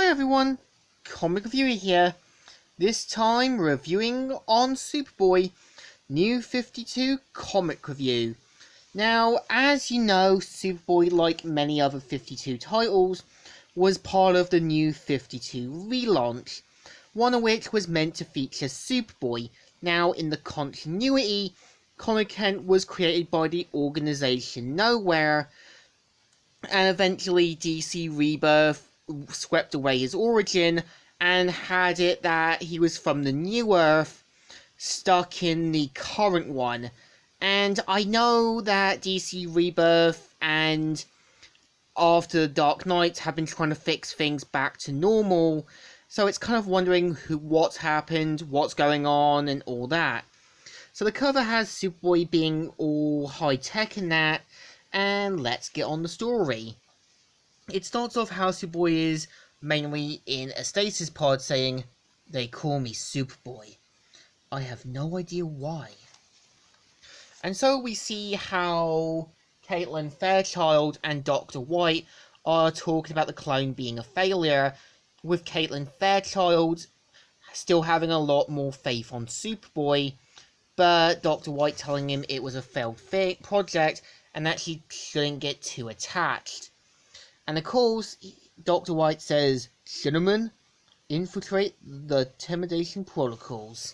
Hi everyone, Comic Reviewer here, this time reviewing on Superboy, New 52 Comic Review. Now, as you know, Superboy, like many other 52 titles, was part of the New 52 relaunch, one of which was meant to feature Superboy. Now, in the continuity, content was created by the organization Nowhere, and eventually DC Rebirth swept away his origin and had it that he was from the New Earth, stuck in the current one. And I know that DC Rebirth and after the Dark Knight have been trying to fix things back to normal, so it's kind of wondering what's happened, what's going on, and all that. So the cover has Superboy being all high-tech and that, and let's get on the story. It starts off how Superboy is mainly in a stasis pod saying, "They call me Superboy. I have no idea why." And so we see how Caitlin Fairchild and Dr. White are talking about the clone being a failure, with Caitlin Fairchild still having a lot more faith on Superboy, but Dr. White telling him it was a failed project and that he shouldn't get too attached. And of course, Dr. White says, "Gentlemen, infiltrate the intimidation protocols."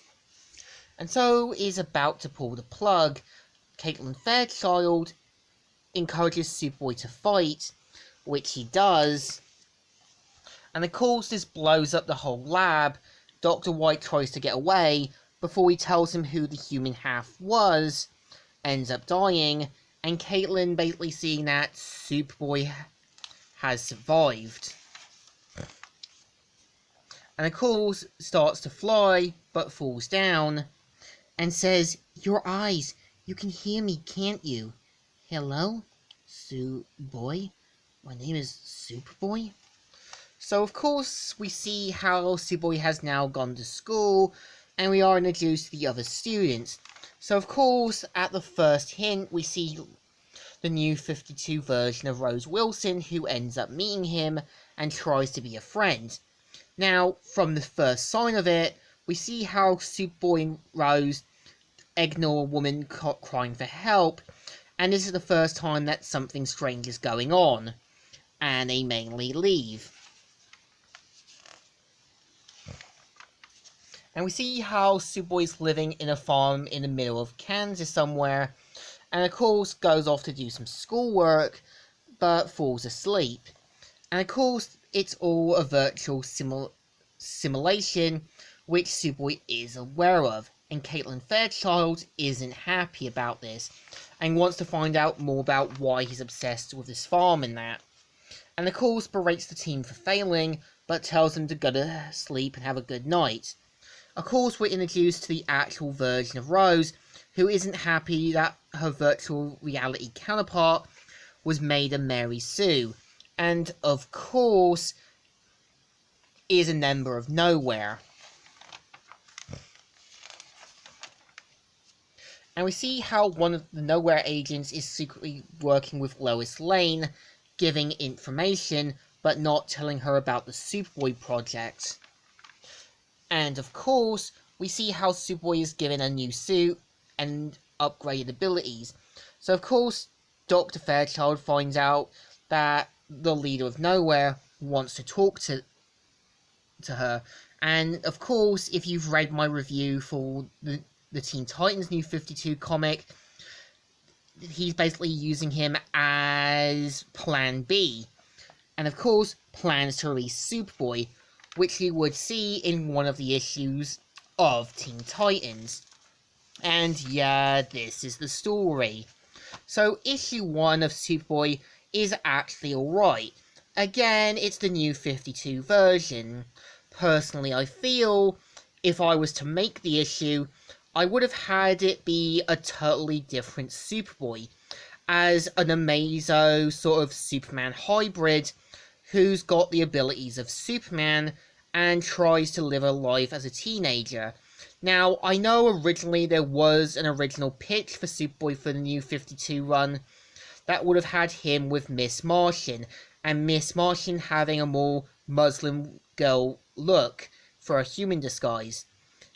And so is about to pull the plug. Caitlin Fairchild encourages Superboy to fight, which he does. And of course, this blows up the whole lab. Dr. White tries to get away before he tells him who the human half was, ends up dying, and Caitlin basically seeing that Superboy has survived. And of course, starts to fly, but falls down, and says, "Your eyes, you can hear me, can't you? Hello, Superboy? My name is Superboy?" So of course, we see how Superboy has now gone to school, and we are introduced to the other students. So of course, at the first hint, we see the New 52 version of Rose Wilson, who ends up meeting him and tries to be a friend. Now, from the first sign of it, we see how Superboy and Rose ignore a woman crying for help, and this is the first time that something strange is going on, and they mainly leave. And we see how Superboy's living in a farm in the middle of Kansas somewhere, and of course goes off to do some schoolwork, but falls asleep. And of course, it's all a virtual simulation, which Superboy is aware of, and Caitlin Fairchild isn't happy about this, and wants to find out more about why he's obsessed with this farm and that. And of course berates the team for failing, but tells them to go to sleep and have a good night. Of course, we're introduced to the actual version of Rose, who isn't happy that her virtual reality counterpart was made a Mary Sue, and of course is a member of Nowhere. And we see how one of the Nowhere agents is secretly working with Lois Lane, giving information, but not telling her about the Superboy project. And of course, we see how Superboy is given a new suit and upgraded abilities. So of course, Dr. Fairchild finds out that the leader of Nowhere wants to talk to her. And of course, if you've read my review for the Teen Titans New 52 comic, he's basically using him as Plan B. And of course, plans to release Superboy, which you would see in one of the issues of Teen Titans. And yeah, this is the story. So issue 1 of Superboy is actually alright. Again, it's the New 52 version. Personally, I feel if I was to make the issue, I would have had it be a totally different Superboy, as an Amazo sort of Superman hybrid who's got the abilities of Superman and tries to live a life as a teenager. Now, I know originally there was an original pitch for Superboy for the New 52 run that would have had him with Miss Martian, and Miss Martian having a more Muslim girl look for a human disguise.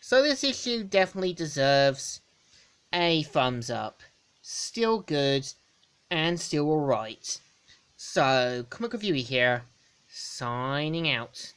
So this issue definitely deserves a thumbs up. Still good and still alright. So, Comic Reviewer here, signing out.